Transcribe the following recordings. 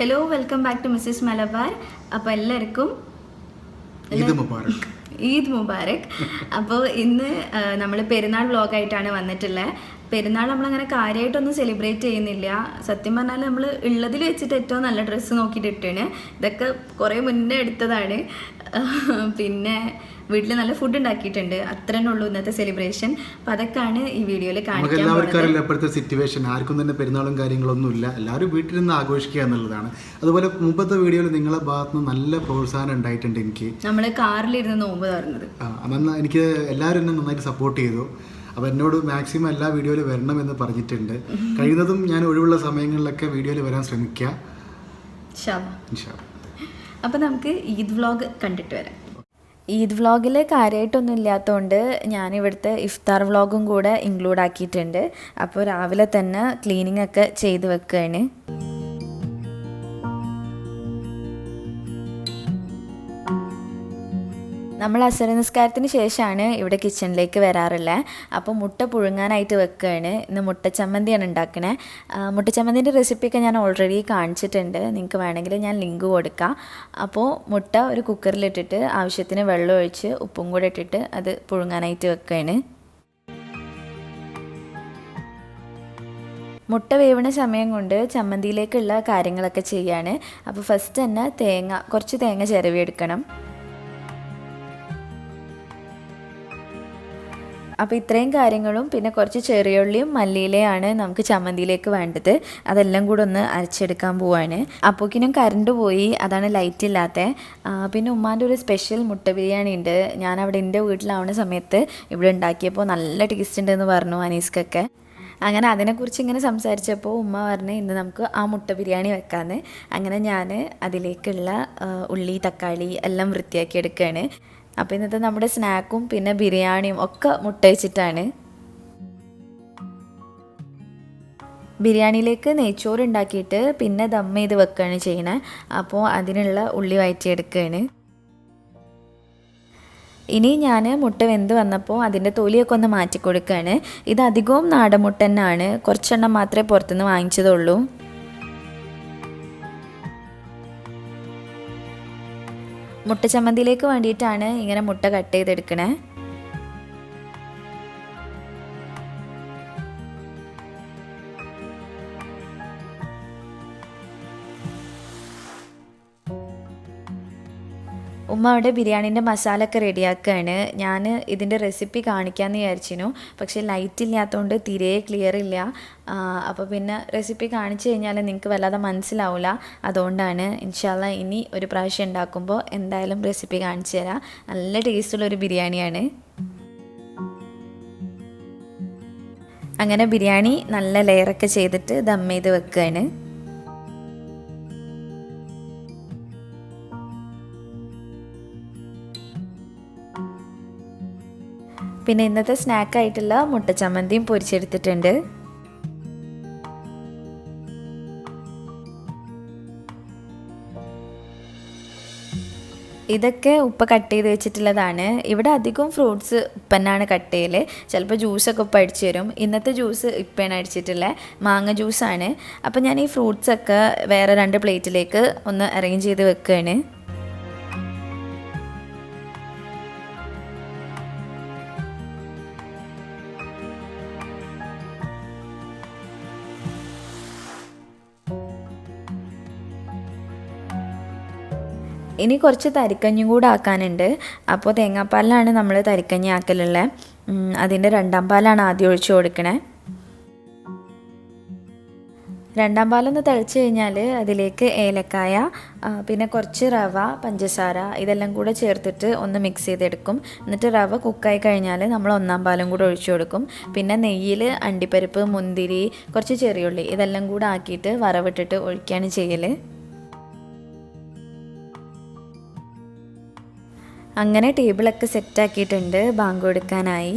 Hello, welcome back to Mrs Malabar. അപ്പോൾ എല്ലാവർക്കും ഈദ് മുബാരക്. അപ്പോൾ ഇന്ന് നമ്മൾ പെരുന്നാൾ വ്ളോഗായിട്ടാണ് വന്നിട്ടുള്ളത്. പെരുന്നാൾ നമ്മളങ്ങനെ കാര്യമായിട്ടൊന്നും സെലിബ്രേറ്റ് ചെയ്യുന്നില്ല. സത്യം പറഞ്ഞാൽ നമ്മൾ ഉള്ളതിൽ വെച്ചിട്ട് ഏറ്റവും നല്ല ഡ്രസ്സ് നോക്കിയിട്ട് ഇട്ടാണ്. ഇതൊക്കെ കുറേ മുന്നേ എടുത്തതാണ്. പിന്നെ വീട്ടിൽ നല്ല ഫുഡ് ഉണ്ടാക്കിയിട്ടുണ്ട്. അത്ര തന്നെ ഉള്ളൂ ഇന്നത്തെ സെലിബ്രേഷൻ. അപ്പം അതൊക്കെയാണ് ഈ വീഡിയോയിൽ കാണിക്കാൻ എല്ലാവർക്കും ഇപ്പോഴത്തെ സിറ്റുവേഷൻ. ആർക്കും തന്നെ പെരുന്നാളും കാര്യങ്ങളൊന്നും ഇല്ല. എല്ലാവരും വീട്ടിൽ നിന്ന് ആഘോഷിക്കുക എന്നുള്ളതാണ്. അതുപോലെ മുമ്പത്തെ വീഡിയോയിൽ നിങ്ങളെ ഭാഗത്ത് നിന്ന് നല്ല പ്രോത്സാഹനം ഉണ്ടായിട്ടുണ്ട്. എനിക്ക് നമ്മൾ കാറിലിരുന്ന് നോമ്പ് തുറന്നത് എനിക്ക് എല്ലാവരും എന്നെ നന്നായിട്ട് സപ്പോർട്ട് ചെയ്തു. അപ്പോൾ എന്നോട് മാക്സിമം എല്ലാ വീഡിയോയിൽ വരണമെന്ന് പറഞ്ഞിട്ടുണ്ട്. കഴിയുന്നതും ഞാൻ ഒഴിവുള്ള സമയങ്ങളിലൊക്കെ വീഡിയോയിൽ വരാൻ ശ്രമിക്കുക. അപ്പോൾ നമുക്ക് ഈദ് വ്ളോഗ് കണ്ടിട്ട് വരാം. ഈദ് വ്ളോഗിൽ കാര്യമായിട്ടൊന്നും ഇല്ലാത്തതുകൊണ്ട് ഞാനിവിടുത്തെ ഇഫ്താർ വ്ളോഗും കൂടെ ഇൻക്ലൂഡ് ആക്കിയിട്ടുണ്ട്. അപ്പോൾ രാവിലെ തന്നെ ക്ലീനിങ് ഒക്കെ ചെയ്ത് വെക്കുകയാണ്. നമ്മൾ അസർ നിസ്കാരത്തിന് ശേഷമാണ് ഇവിടെ കിച്ചണിലേക്ക് വരാറുള്ളത്. അപ്പോൾ മുട്ട പുഴുങ്ങാനായിട്ട് വെക്കുകയാണ്. ഇന്ന് മുട്ടച്ചമ്മന്തിയാണ് ഉണ്ടാക്കണേ. മുട്ടച്ചമ്മന്തിൻ്റെ റെസിപ്പിയൊക്കെ ഞാൻ ഓൾറെഡി കാണിച്ചിട്ടുണ്ട്. നിങ്ങൾക്ക് വേണമെങ്കിൽ ഞാൻ ലിങ്ക് കൊടുക്കാം. അപ്പോൾ മുട്ട ഒരു കുക്കറിലിട്ടിട്ട് ആവശ്യത്തിന് വെള്ളം ഒഴിച്ച് ഉപ്പും കൂടെ ഇട്ടിട്ട് അത് പുഴുങ്ങാനായിട്ട് വെക്കുകയാണ്. മുട്ട വേവണ സമയം കൊണ്ട് ചമ്മന്തിയിലേക്കുള്ള കാര്യങ്ങളൊക്കെ ചെയ്യാണ്. അപ്പോൾ ഫസ്റ്റ് തന്നെ കുറച്ച് തേങ്ങ ചിരവിയെടുക്കണം. അപ്പോൾ ഇത്രയും കാര്യങ്ങളും പിന്നെ കുറച്ച് ചെറിയുള്ളിയും മല്ലിയിലയാണ് നമുക്ക് ചമ്മന്തിയിലേക്ക് വേണ്ടത്. അതെല്ലാം കൂടെ ഒന്ന് അരച്ചെടുക്കാൻ പോവാണ്. അപ്പോക്കിനും കറണ്ട് പോയി, അതാണ് ലൈറ്റ് ഇല്ലാത്തത്. പിന്നെ ഉമ്മാൻ്റെ ഒരു സ്പെഷ്യൽ മുട്ട ബിരിയാണി ഉണ്ട്. ഞാൻ അവിടെ എൻ്റെ വീട്ടിലാവുന്ന സമയത്ത് ഇവിടെ ഉണ്ടാക്കിയപ്പോൾ നല്ല ടേസ്റ്റ് ഉണ്ടെന്ന് പറഞ്ഞു അനീസ്ക്കൊക്കെ. അങ്ങനെ അതിനെക്കുറിച്ച് ഇങ്ങനെ സംസാരിച്ചപ്പോൾ ഉമ്മ പറഞ്ഞ് ഇന്ന് നമുക്ക് ആ മുട്ട ബിരിയാണി വെക്കാമെന്ന്. അങ്ങനെ ഞാൻ അതിലേക്കുള്ള ഉള്ളി തക്കാളി എല്ലാം വൃത്തിയാക്കി എടുക്കുകയാണ്. അപ്പോൾ ഇന്നത്തെ നമ്മുടെ സ്നാക്കും പിന്നെ ബിരിയാണിയും ഒക്കെ മുട്ട വെച്ചിട്ടാണ്. ബിരിയാണിയിലേക്ക് നെയ്ച്ചോറ് ഉണ്ടാക്കിയിട്ട് പിന്നെ ദം ചെയ്ത് വെക്കുകയാണ് ചെയ്യണേ. അപ്പോൾ അതിനുള്ള ഉള്ളി വഴറ്റിയെടുക്കുകയാണ്. ഇനി ഞാൻ മുട്ട വെന്ത് വന്നപ്പോൾ അതിൻ്റെ തൊലിയൊക്കെ ഒന്ന് മാറ്റി കൊടുക്കുകയാണ്. ഇത് അധികവും നാടൻ മുട്ട തന്നെയാണ്. കുറച്ചെണ്ണം മാത്രമേ പുറത്തുനിന്ന് വാങ്ങിച്ചതുള്ളൂ. മുട്ട ചമ്മന്തിയിലേക്ക് വേണ്ടിയിട്ടാണ് ഇങ്ങനെ മുട്ട കട്ട് ചെയ്തെടുക്കണേ. ഉമ്മ അവിടെ ബിരിയാണീൻ്റെ മസാല ഒക്കെ റെഡിയാക്കുകയാണ്. ഞാൻ ഇതിൻ്റെ റെസിപ്പി കാണിക്കാമെന്ന് വിചാരിച്ചിരുന്നു. പക്ഷേ ലൈറ്റ് ഇല്ലാത്തതുകൊണ്ട് തീരെ ക്ലിയർ ഇല്ല. അപ്പോൾ പിന്നെ റെസിപ്പി കാണിച്ചു കഴിഞ്ഞാൽ നിങ്ങൾക്ക് വല്ലാതെ മനസ്സിലാവില്ല. അതുകൊണ്ടാണ് ഇൻഷാ അല്ലാ ഇനി ഒരു പ്രാവശ്യം ഉണ്ടാക്കുമ്പോൾ എന്തായാലും റെസിപ്പി കാണിച്ചു തരാം. നല്ല ടേസ്റ്റുള്ളൊരു ബിരിയാണിയാണ്. അങ്ങനെ ബിരിയാണി നല്ല ലെയറൊക്കെ ചെയ്തിട്ട് ദം ചെയ്ത് വെക്കുകയാണ്. പിന്നെ ഇന്നത്തെ സ്നാക്കായിട്ടുള്ള മുട്ട ചമ്മന്തിയും പൊരിച്ചെടുത്തിട്ടുണ്ട്. ഇതൊക്കെ ഉപ്പ കട്ട് ചെയ്ത് വെച്ചിട്ടുള്ളതാണ്. ഇവിടെ അധികം ഫ്രൂട്ട്സ് ഉപ്പന്നാണ് കട്ട് ചെയ്യൽ. ചിലപ്പോൾ ജ്യൂസൊക്കെ ഉപ്പ അടിച്ചു തരും. ഇന്നത്തെ ജ്യൂസ് ഇപ്പയാണ് അടിച്ചിട്ടുള്ളത്, മാങ്ങ ജ്യൂസാണ്. അപ്പോൾ ഞാൻ ഈ ഫ്രൂട്ട്സൊക്കെ വേറെ 2 പ്ലേറ്റിലേക്ക് ഒന്ന് അറേഞ്ച് ചെയ്ത് വെക്കുകയാണ്. ഇനി കുറച്ച് തരിക്കഞ്ഞും കൂടെ ആക്കാനുണ്ട്. അപ്പോൾ തേങ്ങാപ്പാലിലാണ് നമ്മൾ തരിക്കഞ്ഞി ആക്കലുള്ളത്. അതിൻ്റെ 2ാം പാലാണ് ആദ്യം ഒഴിച്ചു കൊടുക്കണേ. 2ാം പാലൊന്ന് തിളച്ച് കഴിഞ്ഞാൽ അതിലേക്ക് ഏലക്കായ പിന്നെ കുറച്ച് റവ, പഞ്ചസാര ഇതെല്ലാം കൂടെ ചേർത്തിട്ട് ഒന്ന് മിക്സ് ചെയ്തെടുക്കും. എന്നിട്ട് റവ കുക്കായി കഴിഞ്ഞാൽ നമ്മൾ 1ാം പാലും കൂടെ ഒഴിച്ചു കൊടുക്കും. പിന്നെ നെയ്യിൽ അണ്ടിപ്പരിപ്പ്, മുന്തിരി, കുറച്ച് ചെറിയുള്ളി ഇതെല്ലാം കൂടെ ആക്കിയിട്ട് വറവിട്ടിട്ട് ഒഴിക്കുകയാണ് ചെയ്യൽ. അങ്ങനെ ടേബിളൊക്കെ സെറ്റാക്കിയിട്ടുണ്ട് ബാങ്ക് കൊടുക്കാനായി.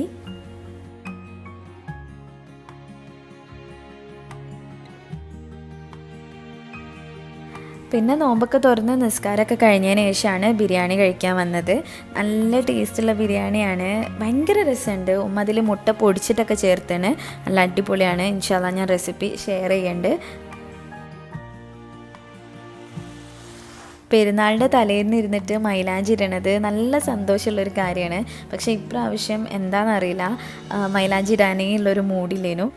പിന്നെ നോമ്പൊക്കെ തുറന്ന് നിസ്കാരമൊക്കെ കഴിഞ്ഞതിന് ശേഷമാണ് ബിരിയാണി കഴിക്കാൻ വന്നത്. നല്ല ടേസ്റ്റുള്ള ബിരിയാണിയാണ്, ഭയങ്കര രസമുണ്ട്. ഉമ്മ അതിൽ മുട്ട പൊടിച്ചിട്ടൊക്കെ ചേർത്താണ്, നല്ല അടിപൊളിയാണ്. ഇൻഷാ അല്ലാ ഞാൻ റെസിപ്പി ഷെയർ ചെയ്യുന്നുണ്ട്. പെരുന്നാളിൻ്റെ തലേന്ന് ഇരുന്നിട്ട് മൈലാഞ്ചി ഇടണത് നല്ല സന്തോഷമുള്ളൊരു കാര്യമാണ്. പക്ഷേ ഇപ്രാവശ്യം എന്താണെന്നറിയില്ല, മൈലാഞ്ചി ഇടാനേ ഉള്ളൊരു മൂഡില്ലേനു.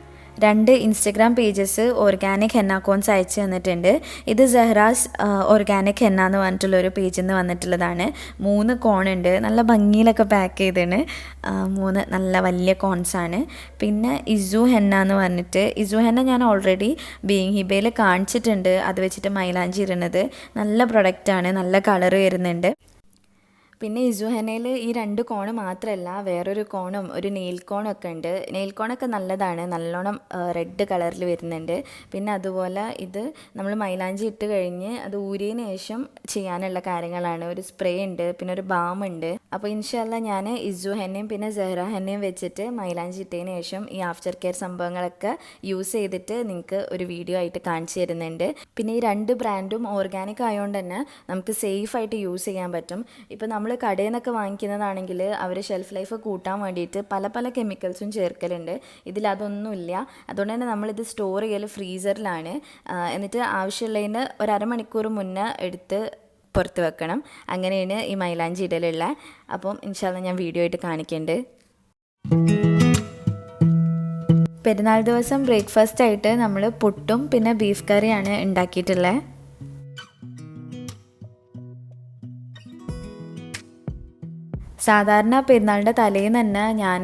2 Instagram pages organic henna cones അയച്ചു തന്നിട്ടുണ്ട്. ഇത് സെഹ്റാസ് ഓർഗാനിക് ഹെന്ന എന്ന് പറഞ്ഞിട്ടുള്ളൊരു പേജിൽ നിന്ന് വന്നിട്ടുള്ളതാണ്. 3 കോണുണ്ട്, നല്ല ഭംഗിയിലൊക്കെ പാക്ക് ചെയ്താണ്. 3 നല്ല വലിയ കോൺസാണ്. പിന്നെ ഇസു ഹെന്ന എന്ന് പറഞ്ഞിട്ട്, ഇസു ഹെന്ന ഞാൻ ഓൾറെഡി ബീങ് ഹിബയിൽ കാണിച്ചിട്ടുണ്ട്. അത് വെച്ചിട്ട് മൈലാഞ്ചി ഇടുന്നത് നല്ല പ്രൊഡക്റ്റാണ്, നല്ല കളർ വരുന്നുണ്ട്. പിന്നെ ഇസു ഹെന്നയിൽ ഈ 2 കോണ് മാത്രമല്ല, വേറൊരു കോണും ഒരു നെയിൽ കോണൊക്കെ ഉണ്ട്. നെയിൽ കോണൊക്കെ നല്ലതാണ്, നല്ലോണം റെഡ് കളറിൽ വരുന്നുണ്ട്. പിന്നെ അതുപോലെ ഇത് നമ്മൾ മൈലാഞ്ചി ഇട്ട് കഴിഞ്ഞ് അത് ഊരിയതിന് ശേഷം ചെയ്യാനുള്ള കാര്യങ്ങളാണ്. ഒരു സ്പ്രേ ഉണ്ട്, പിന്നെ ഒരു ബാം ഉണ്ട്. അപ്പോൾ ഇൻഷാല്ല ഞാൻ ഇസു ഹെന്നയും പിന്നെ സെഹ്റ ഹെന്നയും വെച്ചിട്ട് മൈലാഞ്ചി ഇട്ടതിന് ശേഷം ഈ ആഫ്റ്റർ കെയർ സംഭവങ്ങളൊക്കെ യൂസ് ചെയ്തിട്ട് നിങ്ങൾക്ക് ഒരു വീഡിയോ ആയിട്ട് കാണിച്ചു തരുന്നുണ്ട്. പിന്നെ ഈ 2 ബ്രാൻഡും ഓർഗാനിക് ആയതുകൊണ്ട് തന്നെ നമുക്ക് സേഫായിട്ട് യൂസ് ചെയ്യാൻ പറ്റും. ഇപ്പോൾ നമ്മൾ കടയിൽ നിന്നൊക്കെ വാങ്ങിക്കുന്നതാണെങ്കിൽ അവർ ഷെൽഫ് ലൈഫ് കൂട്ടാൻ വേണ്ടിയിട്ട് പല കെമിക്കൽസും ചേർക്കലുണ്ട്. ഇതിലതൊന്നുമില്ല. അതുകൊണ്ട് തന്നെ നമ്മളിത് സ്റ്റോർ ചെയ്യൽ ഫ്രീസറിലാണ്. എന്നിട്ട് ആവശ്യമുള്ളതിന് ഒരു അരമണിക്കൂർ മുന്നേ എടുത്ത് പുറത്ത് വെക്കണം. അങ്ങനെയാണ് ഈ മൈലാഞ്ചി ഇടലുള്ള. അപ്പം ഇൻഷാല്ലാ ഞാൻ വീഡിയോ ആയിട്ട് കാണിക്കുന്നുണ്ട്. പെരുന്നാൾ ദിവസം ബ്രേക്ക്ഫാസ്റ്റ് ആയിട്ട് നമ്മൾ പുട്ടും പിന്നെ ബീഫ് കറിയാണ് ഉണ്ടാക്കിയിട്ടുള്ളത്. സാധാരണ പെരുന്നാളിൻ്റെ തലേന്ന് തന്നെ ഞാൻ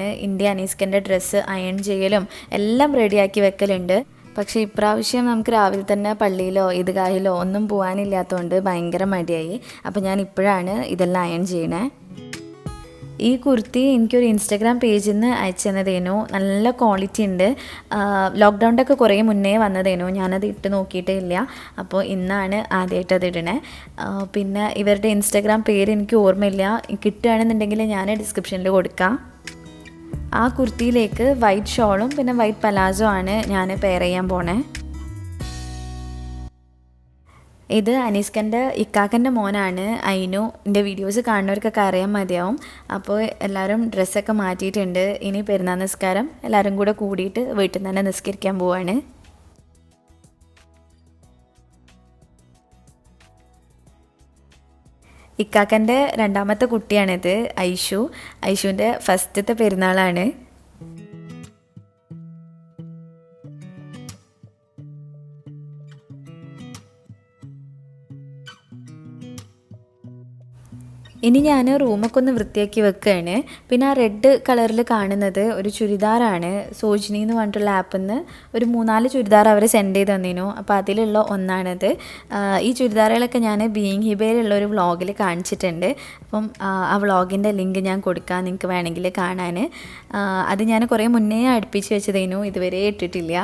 അനീസ്കൻ്റെ ഡ്രസ്സ് അയൺ ചെയ്യലും എല്ലാം റെഡിയാക്കി വെക്കലുണ്ട്. പക്ഷേ ഇപ്രാവശ്യം നമുക്ക് രാവിലെ തന്നെ പള്ളിയിലോ ഈദ്ഗാഹിലോ ഒന്നും പോകാനില്ലാത്തതുകൊണ്ട് ഭയങ്കര മടിയായി. അപ്പോൾ ഞാൻ ഇപ്പോഴാണ് ഇതെല്ലാം അയൺ ചെയ്യണേ. ഈ കുർത്തി എനിക്കൊരു ഇൻസ്റ്റഗ്രാം പേജിൽ നിന്ന് അയച്ചു തന്നതേനു. നല്ല ക്വാളിറ്റി ഉണ്ട്. ലോക്ക്ഡൗണിൻ്റെ ഒക്കെ കുറേ മുന്നേ വന്നതേനു. ഞാനത് ഇട്ട് നോക്കിയിട്ടേ ഇല്ല. അപ്പോൾ ഇന്നാണ് ആദ്യമായിട്ട് അത് ഇടണേ. പിന്നെ ഇവരുടെ ഇൻസ്റ്റഗ്രാം പേര് എനിക്ക് ഓർമ്മയില്ല. കിട്ടുകയാണെന്നുണ്ടെങ്കിൽ ഞാൻ ഡിസ്ക്രിപ്ഷനിൽ കൊടുക്കാം. ആ കുർത്തിയിലേക്ക് വൈറ്റ് ഷോളും പിന്നെ വൈറ്റ് പലാസോ ആണ് ഞാൻ പെയർ ചെയ്യാൻ പോണേ. ഇത് അനീസ്കൻ്റെ ഇക്കാക്കൻ്റെ മോനാണ് ഐനു. എൻ്റെ വീഡിയോസ് കാണുന്നവർക്കൊക്കെ അറിയാൻ മതിയാവും. അപ്പോൾ എല്ലാവരും ഡ്രസ്സൊക്കെ മാറ്റിയിട്ടുണ്ട്. ഇനി പെരുന്നാൾ നിസ്കാരം എല്ലാവരും കൂടെ കൂടിയിട്ട് വീട്ടിൽ നിന്ന് തന്നെ നിസ്കരിക്കാൻ പോവാണ്. ഇക്കാക്കൻ്റെ 2ാമത്തെ കുട്ടിയാണിത്, ഐഷു. ഐഷുവിൻ്റെ ഫസ്റ്റത്തെ പെരുന്നാളാണ്. ഇനി ഞാൻ റൂമൊക്കെ ഒന്ന് വൃത്തിയാക്കി വെക്കുകയാണ്. പിന്നെ ആ റെഡ് കളറിൽ കാണുന്നത് ഒരു ചുരിദാറാണ്. സോജിനി എന്ന് പറഞ്ഞിട്ടുള്ള ആപ്പിൽ നിന്ന് ഒരു 3-4 ചുരിദാർ അവർ സെൻഡ് ചെയ്ത് തന്നിരുന്നു. അപ്പോൾ അതിലുള്ള ഒന്നാണിത്. ഈ ചുരിദാറുകളൊക്കെ ഞാൻ ബീങ് ഹിബയിലുള്ള ഒരു വ്ളോഗിൽ കാണിച്ചിട്ടുണ്ട്. അപ്പം ആ വ്ളോഗിൻ്റെ ലിങ്ക് ഞാൻ കൊടുക്കാം, നിങ്ങൾക്ക് വേണമെങ്കിൽ കാണാൻ. അത് ഞാൻ കുറേ മുന്നേ അടുപ്പിച്ച് വെച്ചതേനു, ഇതുവരെ ഇട്ടിട്ടില്ല.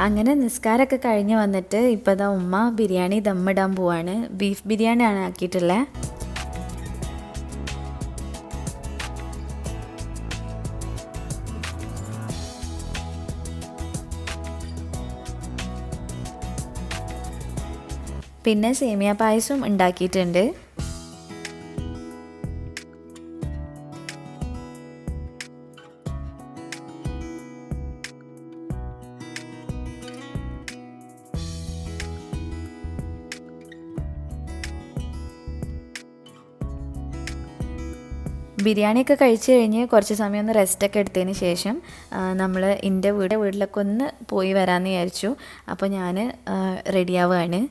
അങ്ങനെ നിസ്കാരമൊക്കെ കഴിഞ്ഞ് വന്നിട്ട് ഇപ്പോൾ ദാ ഉമ്മ ബിരിയാണി ദമ്മിടാൻ പോവാണ്. ബീഫ് ബിരിയാണിയാണ് ആക്കിയിട്ടുള്ളത്. പിന്നെ സേമിയ പായസം ഉണ്ടാക്കിയിട്ടുണ്ട്. ബിരിയാണിയൊക്കെ കഴിച്ച് കഴിഞ്ഞ് കുറച്ച് സമയം ഒന്ന് റെസ്റ്റൊക്കെ എടുത്തതിന് ശേഷം നമ്മൾ എൻ്റെ വീട്ടിലൊക്കെ ഒന്ന് പോയി വരാമെന്ന് വിചാരിച്ചു. അപ്പോൾ ഞാൻ റെഡിയാവുകയാണ്.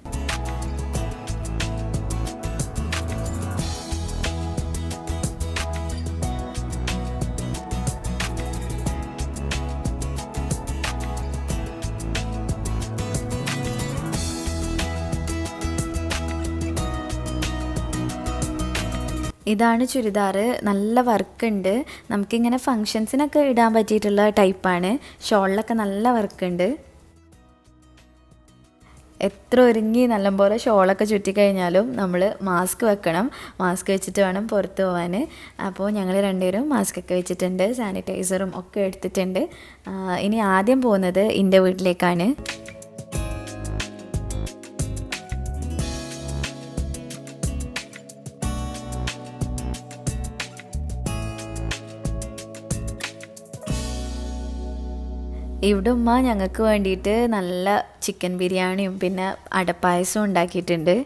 ഇതാണ് ചുരിദാർ. നല്ല വർക്കുണ്ട്. നമുക്കിങ്ങനെ ഫങ്ഷൻസിനൊക്കെ ഇടാൻ പറ്റിയിട്ടുള്ള ടൈപ്പാണ്. ഷോളിലൊക്കെ നല്ല വർക്കുണ്ട്. എത്ര ഒരുങ്ങി നല്ലപോലെ ഷോളൊക്കെ ചുറ്റിക്കഴിഞ്ഞാലും നമ്മൾ മാസ്ക് വെക്കണം. മാസ്ക് വെച്ചിട്ട് വേണം പുറത്ത് പോകാൻ. അപ്പോൾ ഞങ്ങൾ രണ്ടുപേരും മാസ്കൊക്കെ വെച്ചിട്ടുണ്ട്, സാനിറ്റൈസറും ഒക്കെ എടുത്തിട്ടുണ്ട്. ഇനി ആദ്യം പോകുന്നത് എൻ്റെ വീട്ടിലേക്കാണ്. ഇവിടെ ഉമ്മ ഞങ്ങൾക്ക് വേണ്ടിയിട്ട് നല്ല ചിക്കൻ ബിരിയാണിയും പിന്നെ അടപ്പായസവും ഉണ്ടാക്കിയിട്ടുണ്ട്.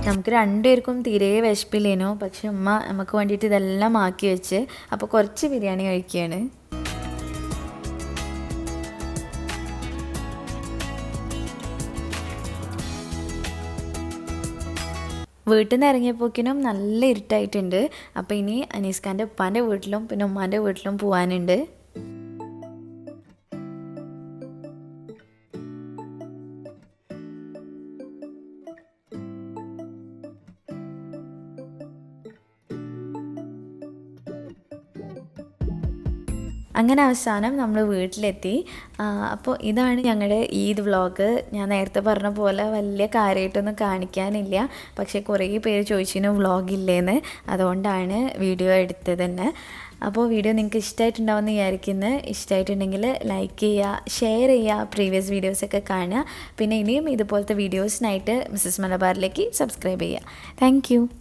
നമുക്ക് രണ്ടുപേർക്കും തീരെ വിശപ്പില്ലേനു, പക്ഷെ ഉമ്മ നമുക്ക് വേണ്ടിയിട്ട് ഇതെല്ലാം ആക്കി വെച്ച് അപ്പോൾ കുറച്ച് ബിരിയാണി കഴിക്കുകയാണ്. വീട്ടിൽ നിന്ന് ഇറങ്ങിയപ്പോക്കിനും നല്ല ഇരുട്ടായിട്ടുണ്ട്. അപ്പോൾ ഇനി അനീസ്ഖാൻ്റെ ഉപ്പാൻ്റെ വീട്ടിലും പിന്നെ ഉമ്മാൻ്റെ വീട്ടിലും പോകാനുണ്ട്. അങ്ങനെ അവസാനം നമ്മൾ വീട്ടിലെത്തി. അപ്പോൾ ഇതാണ് ഞങ്ങളുടെ ഈദ് വ്ളോഗ്. ഞാൻ നേരത്തെ പറഞ്ഞ പോലെ വലിയ കാര്യമായിട്ടൊന്നും കാണിക്കാനില്ല, പക്ഷേ കുറേ പേര് ചോദിച്ചിരുന്നു വ്ളോഗില്ലേന്ന്, അതുകൊണ്ടാണ് വീഡിയോ എടുത്തത് തന്നെ. അപ്പോൾ വീഡിയോ നിങ്ങൾക്ക് ഇഷ്ടമായിട്ടുണ്ടാവുമെന്ന് വിചാരിക്കുന്നത്. ഇഷ്ടമായിട്ടുണ്ടെങ്കിൽ ലൈക്ക് ചെയ്യുക, ഷെയർ ചെയ്യുക, പ്രീവിയസ് വീഡിയോസൊക്കെ കാണുക. പിന്നെ ഇനിയും ഇതുപോലത്തെ വീഡിയോസിനായിട്ട് മിസ്സസ് മലബാറിലേക്ക് സബ്സ്ക്രൈബ് ചെയ്യുക. താങ്ക്